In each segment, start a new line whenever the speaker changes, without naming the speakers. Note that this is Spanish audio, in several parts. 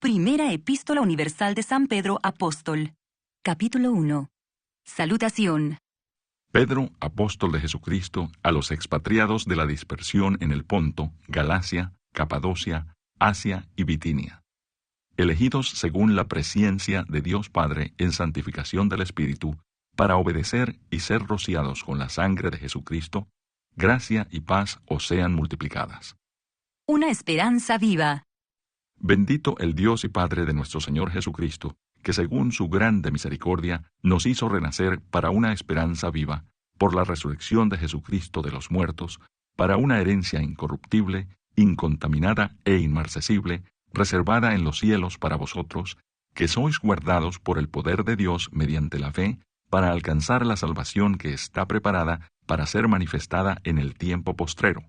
Primera Epístola Universal de San Pedro Apóstol. Capítulo 1. Salutación.
Pedro, apóstol de Jesucristo, a los expatriados de la dispersión en el Ponto, Galacia, Capadocia, Asia y Bitinia, elegidos según la presciencia de Dios Padre en santificación del Espíritu, para obedecer y ser rociados con la sangre de Jesucristo, gracia y paz os sean multiplicadas.
Una esperanza viva.
Bendito el Dios y Padre de nuestro Señor Jesucristo, que según su grande misericordia nos hizo renacer para una esperanza viva, por la resurrección de Jesucristo de los muertos, para una herencia incorruptible, incontaminada e inmarcesible, reservada en los cielos para vosotros, que sois guardados por el poder de Dios mediante la fe, para alcanzar la salvación que está preparada para ser manifestada en el tiempo postrero,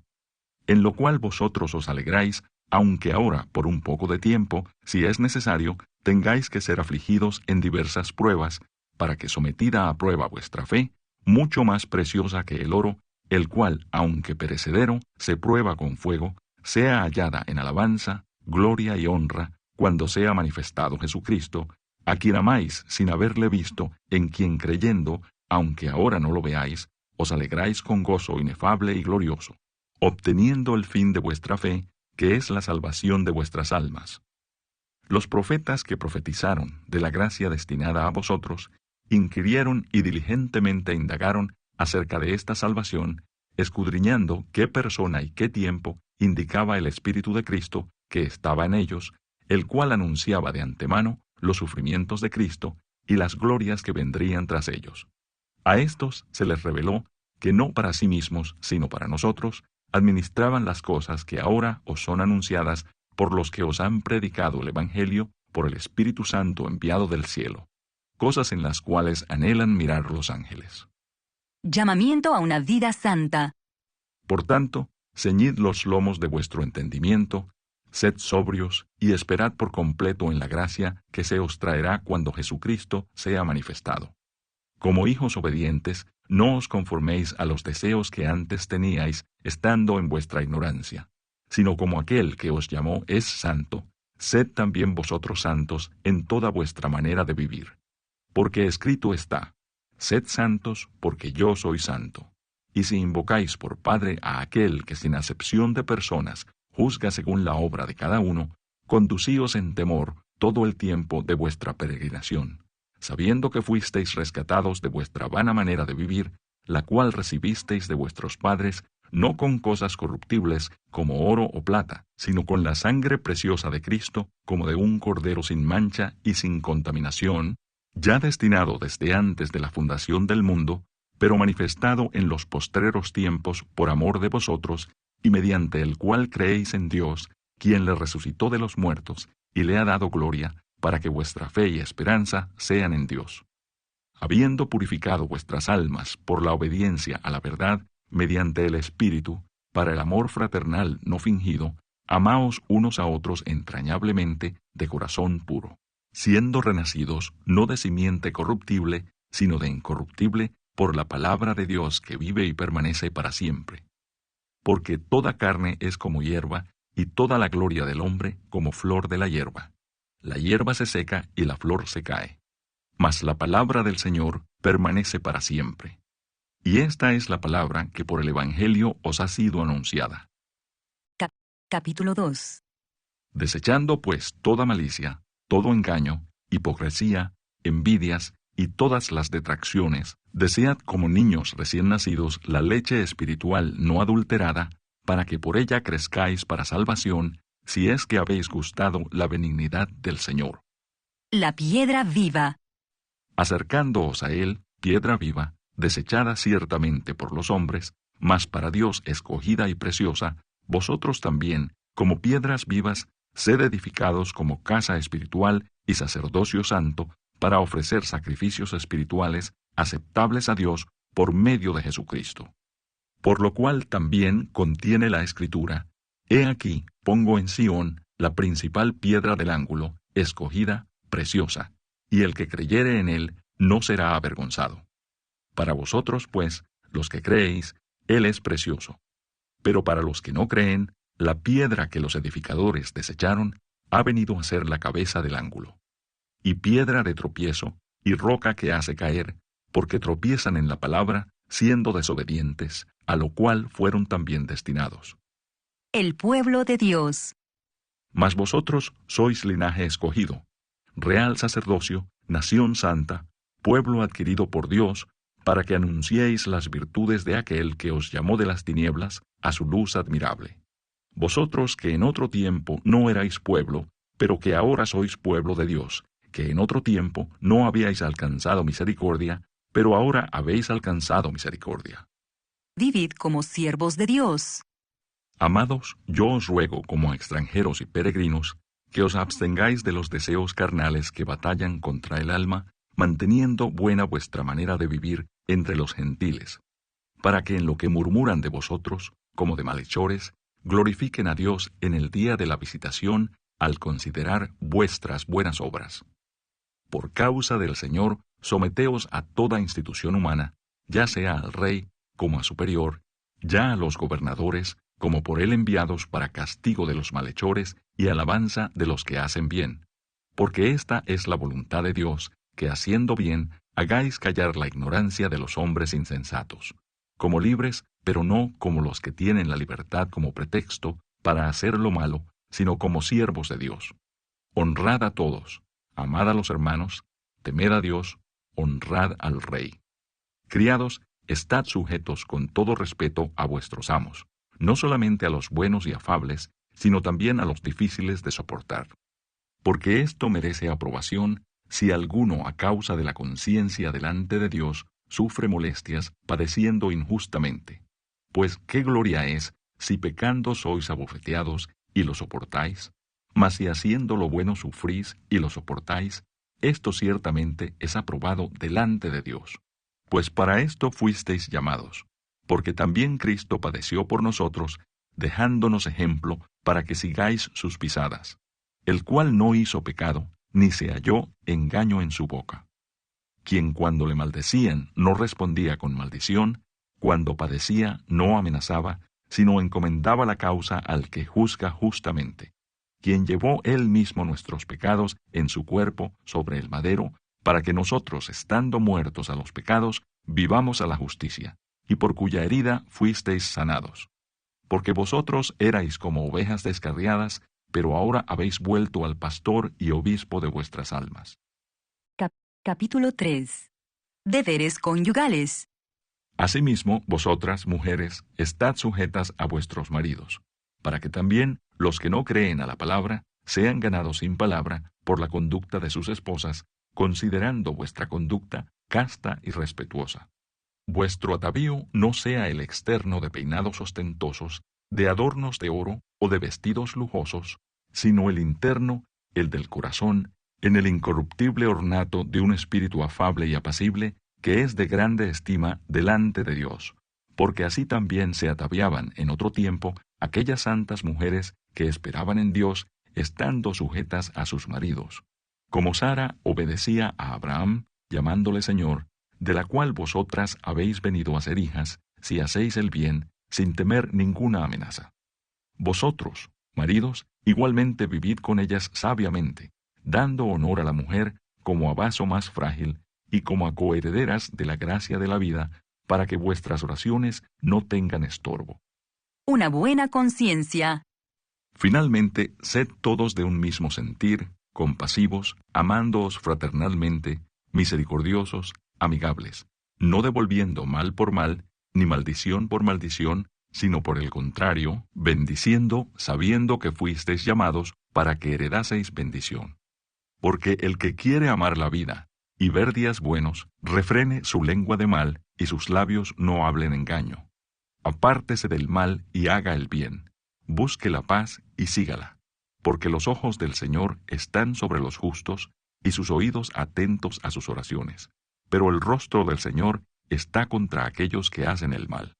en lo cual vosotros os alegráis, aunque ahora, por un poco de tiempo, si es necesario, tengáis que ser afligidos en diversas pruebas, para que sometida a prueba vuestra fe, mucho más preciosa que el oro, el cual, aunque perecedero, se prueba con fuego, sea hallada en alabanza, gloria y honra, cuando sea manifestado Jesucristo, a quien amáis sin haberle visto, en quien creyendo, aunque ahora no lo veáis, os alegráis con gozo inefable y glorioso, obteniendo el fin de vuestra fe, que es la salvación de vuestras almas. Los profetas que profetizaron de la gracia destinada a vosotros, inquirieron y diligentemente indagaron acerca de esta salvación, escudriñando qué persona y qué tiempo indicaba el Espíritu de Cristo que estaba en ellos, el cual anunciaba de antemano los sufrimientos de Cristo y las glorias que vendrían tras ellos. A estos se les reveló que no para sí mismos, sino para nosotros, administraban las cosas que ahora os son anunciadas por los que os han predicado el Evangelio por el Espíritu Santo enviado del cielo, cosas en las cuales anhelan mirar los ángeles.
Llamamiento a una vida santa.
Por tanto, ceñid los lomos de vuestro entendimiento, sed sobrios y esperad por completo en la gracia que se os traerá cuando Jesucristo sea manifestado. Como hijos obedientes, no os conforméis a los deseos que antes teníais estando en vuestra ignorancia, sino como aquel que os llamó es santo, sed también vosotros santos en toda vuestra manera de vivir. Porque escrito está, sed santos porque yo soy santo. Y si invocáis por Padre a aquel que sin acepción de personas juzga según la obra de cada uno, conducíos en temor todo el tiempo de vuestra peregrinación, sabiendo que fuisteis rescatados de vuestra vana manera de vivir, la cual recibisteis de vuestros padres, no con cosas corruptibles como oro o plata, sino con la sangre preciosa de Cristo, como de un cordero sin mancha y sin contaminación, ya destinado desde antes de la fundación del mundo, pero manifestado en los postreros tiempos por amor de vosotros, y mediante el cual creéis en Dios, quien le resucitó de los muertos, y le ha dado gloria, para que vuestra fe y esperanza sean en Dios. Habiendo purificado vuestras almas por la obediencia a la verdad, mediante el Espíritu, para el amor fraternal no fingido, amaos unos a otros entrañablemente de corazón puro, siendo renacidos no de simiente corruptible, sino de incorruptible, por la palabra de Dios que vive y permanece para siempre. Porque toda carne es como hierba, y toda la gloria del hombre como flor de la hierba. La hierba se seca y la flor se cae. Mas la palabra del Señor permanece para siempre. Y esta es la palabra que por el Evangelio os ha sido anunciada.
Capítulo 2.
Desechando pues toda malicia, todo engaño, hipocresía, envidias y todas las detracciones, desead como niños recién nacidos la leche espiritual no adulterada, para que por ella crezcáis para salvación, si es que habéis gustado la benignidad del Señor.
La piedra viva.
Acercándoos a Él, piedra viva, desechada ciertamente por los hombres, mas para Dios escogida y preciosa, vosotros también, como piedras vivas, sed edificados como casa espiritual y sacerdocio santo, para ofrecer sacrificios espirituales aceptables a Dios por medio de Jesucristo. Por lo cual también contiene la Escritura, He aquí, pongo en Sión la principal piedra del ángulo, escogida, preciosa, y el que creyere en él no será avergonzado. Para vosotros, pues, los que creéis, él es precioso. Pero para los que no creen, la piedra que los edificadores desecharon, ha venido a ser la cabeza del ángulo, y piedra de tropiezo, y roca que hace caer, porque tropiezan en la palabra, siendo desobedientes, a lo cual fueron también destinados.
El pueblo de Dios.
Mas vosotros sois linaje escogido, real sacerdocio, nación santa, pueblo adquirido por Dios, para que anunciéis las virtudes de aquel que os llamó de las tinieblas a su luz admirable. Vosotros que en otro tiempo no erais pueblo, pero que ahora sois pueblo de Dios, que en otro tiempo no habíais alcanzado misericordia, pero ahora habéis alcanzado misericordia.
Vivid como siervos de Dios.
Amados, yo os ruego, como a extranjeros y peregrinos, que os abstengáis de los deseos carnales que batallan contra el alma, manteniendo buena vuestra manera de vivir entre los gentiles, para que en lo que murmuran de vosotros, como de malhechores, glorifiquen a Dios en el día de la visitación al considerar vuestras buenas obras. Por causa del Señor, someteos a toda institución humana, ya sea al rey como a superior, ya a los gobernadores como por él enviados para castigo de los malhechores y alabanza de los que hacen bien, porque esta es la voluntad de Dios, que haciendo bien hagáis callar la ignorancia de los hombres insensatos, como libres, pero no como los que tienen la libertad como pretexto para hacer lo malo, sino como siervos de Dios. Honrad a todos, amad a los hermanos, temed a Dios, honrad al Rey. Criados, estad sujetos con todo respeto a vuestros amos, no solamente a los buenos y afables, sino también a los difíciles de soportar. Porque esto merece aprobación si alguno a causa de la conciencia delante de Dios sufre molestias padeciendo injustamente. Pues qué gloria es si pecando sois abofeteados y lo soportáis, mas si haciendo lo bueno sufrís y lo soportáis, esto ciertamente es aprobado delante de Dios. Pues para esto fuisteis llamados, porque también Cristo padeció por nosotros, dejándonos ejemplo para que sigáis sus pisadas, el cual no hizo pecado, ni se halló engaño en su boca. Quien cuando le maldecían no respondía con maldición, cuando padecía no amenazaba, sino encomendaba la causa al que juzga justamente, quien llevó él mismo nuestros pecados en su cuerpo sobre el madero, para que nosotros, estando muertos a los pecados, vivamos a la justicia, y por cuya herida fuisteis sanados. Porque vosotros erais como ovejas descarriadas, pero ahora habéis vuelto al pastor y obispo de vuestras almas.
Capítulo 3. Deberes conyugales.
Asimismo, vosotras, mujeres, estad sujetas a vuestros maridos, para que también los que no creen a la palabra sean ganados sin palabra por la conducta de sus esposas, considerando vuestra conducta casta y respetuosa. Vuestro atavío no sea el externo de peinados ostentosos, de adornos de oro o de vestidos lujosos, sino el interno, el del corazón, en el incorruptible ornato de un espíritu afable y apacible, que es de grande estima delante de Dios, porque así también se ataviaban en otro tiempo aquellas santas mujeres que esperaban en Dios, estando sujetas a sus maridos, como Sara obedecía a Abraham, llamándole Señor, de la cual vosotras habéis venido a ser hijas, si hacéis el bien, sin temer ninguna amenaza. Vosotros, maridos, igualmente vivid con ellas sabiamente, dando honor a la mujer como a vaso más frágil y como a coherederas de la gracia de la vida, para que vuestras oraciones no tengan estorbo.
Una buena conciencia.
Finalmente, sed todos de un mismo sentir, compasivos, amándoos fraternalmente, misericordiosos, amigables, no devolviendo mal por mal, ni maldición por maldición, sino por el contrario, bendiciendo, sabiendo que fuisteis llamados para que heredaseis bendición. Porque el que quiere amar la vida y ver días buenos, refrene su lengua de mal y sus labios no hablen engaño. Apártese del mal y haga el bien, busque la paz y sígala, porque los ojos del Señor están sobre los justos y sus oídos atentos a sus oraciones, pero el rostro del Señor está contra aquellos que hacen el mal.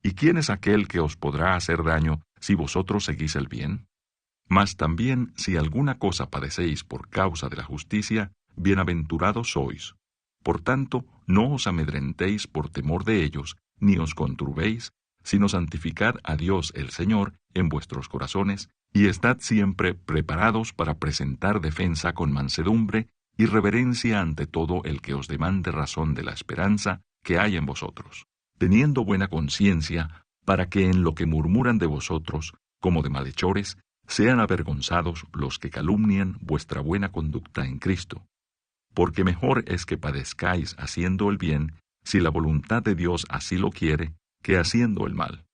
¿Y quién es aquel que os podrá hacer daño si vosotros seguís el bien? Mas también si alguna cosa padecéis por causa de la justicia, bienaventurados sois. Por tanto, no os amedrentéis por temor de ellos, ni os conturbéis, sino santificad a Dios el Señor en vuestros corazones, Y estad siempre preparados para presentar defensa con mansedumbre y reverencia ante todo el que os demande razón de la esperanza que hay en vosotros, teniendo buena conciencia, para que en lo que murmuran de vosotros, como de malhechores, sean avergonzados los que calumnian vuestra buena conducta en Cristo. Porque mejor es que padezcáis haciendo el bien, si la voluntad de Dios así lo quiere, que haciendo el mal.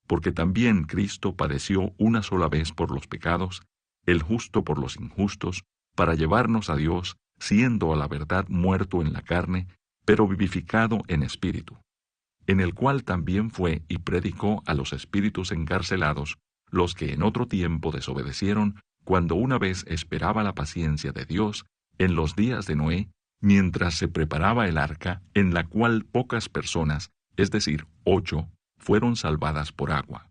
Porque también Cristo padeció una sola vez por los pecados, el justo por los injustos, para llevarnos a Dios, siendo a la verdad muerto en la carne, pero vivificado en espíritu, en el cual también fue y predicó a los espíritus encarcelados, los que en otro tiempo desobedecieron, cuando una vez esperaba la paciencia de Dios, en los días de Noé, mientras se preparaba el arca, en la cual pocas personas, es decir, 8, fueron salvadas por agua.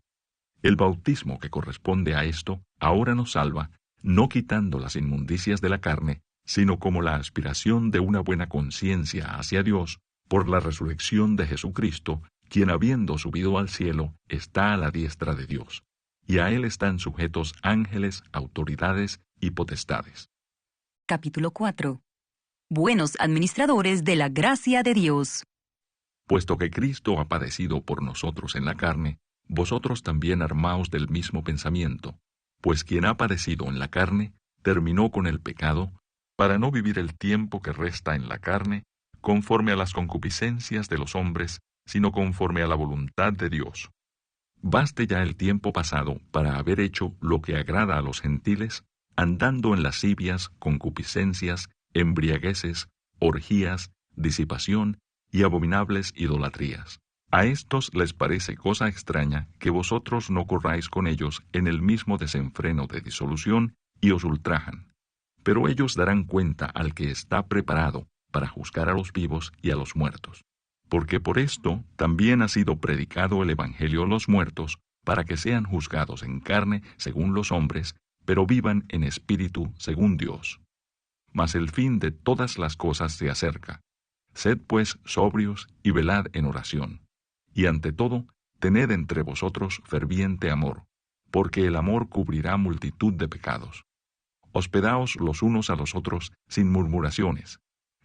El bautismo que corresponde a esto ahora nos salva, no quitando las inmundicias de la carne, sino como la aspiración de una buena conciencia hacia Dios, por la resurrección de Jesucristo, quien habiendo subido al cielo, está a la diestra de Dios, y a él están sujetos ángeles, autoridades y potestades.
Capítulo 4. Buenos administradores de la gracia de Dios.
Puesto que Cristo ha padecido por nosotros en la carne, vosotros también armaos del mismo pensamiento, pues quien ha padecido en la carne, terminó con el pecado, para no vivir el tiempo que resta en la carne, conforme a las concupiscencias de los hombres, sino conforme a la voluntad de Dios. Baste ya el tiempo pasado para haber hecho lo que agrada a los gentiles, andando en lascivias, concupiscencias, embriagueces, orgías, disipación y abominables idolatrías. A estos les parece cosa extraña que vosotros no corráis con ellos en el mismo desenfreno de disolución y os ultrajan. Pero ellos darán cuenta al que está preparado para juzgar a los vivos y a los muertos. Porque por esto también ha sido predicado el Evangelio a los muertos, para que sean juzgados en carne según los hombres, pero vivan en espíritu según Dios. Mas el fin de todas las cosas se acerca. Sed pues sobrios y velad en oración. Y ante todo, tened entre vosotros ferviente amor, porque el amor cubrirá multitud de pecados. Hospedaos los unos a los otros sin murmuraciones.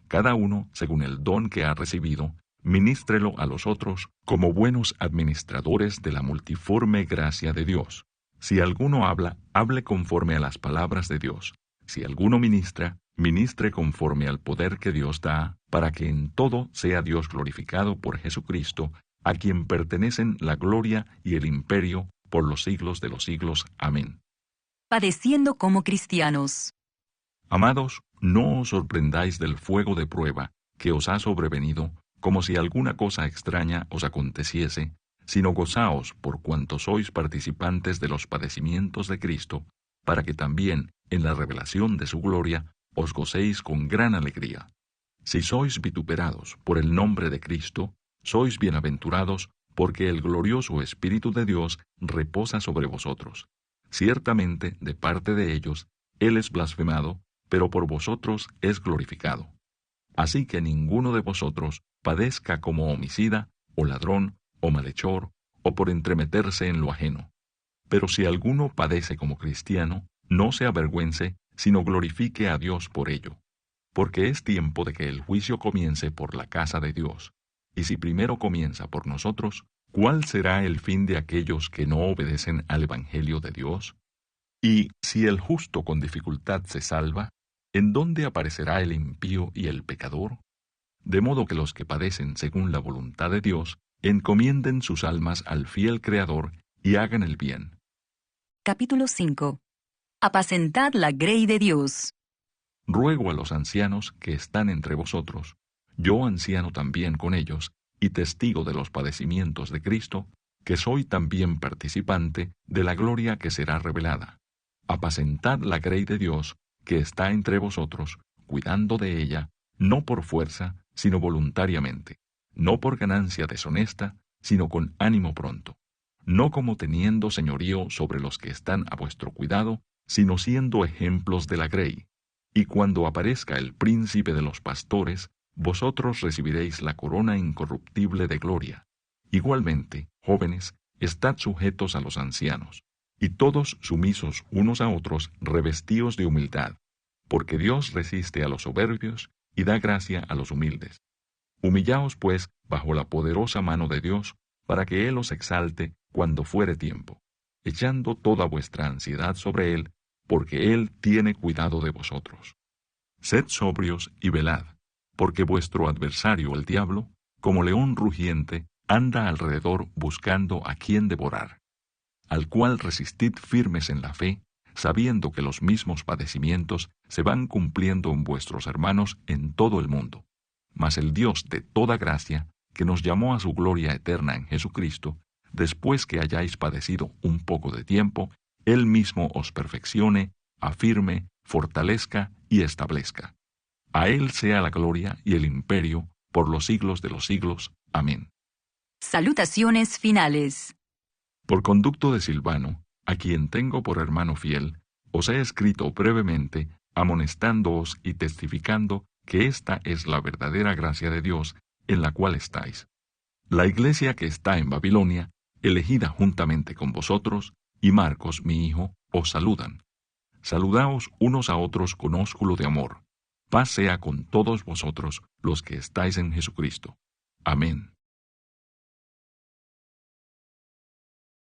Cada uno, según el don que ha recibido, ministrelo a los otros como buenos administradores de la multiforme gracia de Dios. Si alguno habla, hable conforme a las palabras de Dios. Si alguno ministra, ministre conforme al poder que Dios da, para que en todo sea Dios glorificado por Jesucristo, a quien pertenecen la gloria y el imperio por los siglos de los siglos. Amén.
Padeciendo como cristianos.
Amados, no os sorprendáis del fuego de prueba que os ha sobrevenido, como si alguna cosa extraña os aconteciese, sino gozaos por cuanto sois participantes de los padecimientos de Cristo, para que también, en la revelación de su gloria, os gocéis con gran alegría. Si sois vituperados por el nombre de Cristo, sois bienaventurados, porque el glorioso Espíritu de Dios reposa sobre vosotros. Ciertamente, de parte de ellos, Él es blasfemado, pero por vosotros es glorificado. Así que ninguno de vosotros padezca como homicida, o ladrón, o malhechor, o por entremeterse en lo ajeno. Pero si alguno padece como cristiano, no se avergüence, sino glorifique a Dios por ello. Porque es tiempo de que el juicio comience por la casa de Dios. Y si primero comienza por nosotros, ¿cuál será el fin de aquellos que no obedecen al Evangelio de Dios? Y si el justo con dificultad se salva, ¿en dónde aparecerá el impío y el pecador? De modo que los que padecen según la voluntad de Dios, encomienden sus almas al fiel Creador y hagan el bien.
Capítulo 5. Apacentad la grey de Dios.
Ruego a los ancianos que están entre vosotros, yo anciano también con ellos, y testigo de los padecimientos de Cristo, que soy también participante de la gloria que será revelada. Apacentad la grey de Dios, que está entre vosotros, cuidando de ella, no por fuerza, sino voluntariamente, no por ganancia deshonesta, sino con ánimo pronto, no como teniendo señorío sobre los que están a vuestro cuidado, sino siendo ejemplos de la grey. Y cuando aparezca el príncipe de los pastores, vosotros recibiréis la corona incorruptible de gloria. Igualmente, jóvenes, estad sujetos a los ancianos, Y todos sumisos unos a otros, revestidos de humildad, porque Dios resiste a los soberbios y da gracia a los humildes. Humillaos, pues, bajo la poderosa mano de Dios, para que Él os exalte cuando fuere tiempo, echando toda vuestra ansiedad sobre Él, porque Él tiene cuidado de vosotros. Sed sobrios y velad, porque vuestro adversario el diablo, como león rugiente, anda alrededor buscando a quien devorar, al cual resistid firmes en la fe, sabiendo que los mismos padecimientos se van cumpliendo en vuestros hermanos en todo el mundo. Mas el Dios de toda gracia, que nos llamó a su gloria eterna en Jesucristo, después que hayáis padecido un poco de tiempo, Él mismo os perfeccione, afirme, fortalezca y establezca. A Él sea la gloria y el imperio por los siglos de los siglos. Amén.
Salutaciones finales.
Por conducto de Silvano, a quien tengo por hermano fiel, os he escrito brevemente, amonestándoos y testificando que esta es la verdadera gracia de Dios en la cual estáis. La iglesia que está en Babilonia, elegida juntamente con vosotros, y Marcos, mi hijo, os saludan. Saludaos unos a otros con ósculo de amor. Paz sea con todos vosotros los que estáis en Jesucristo. Amén.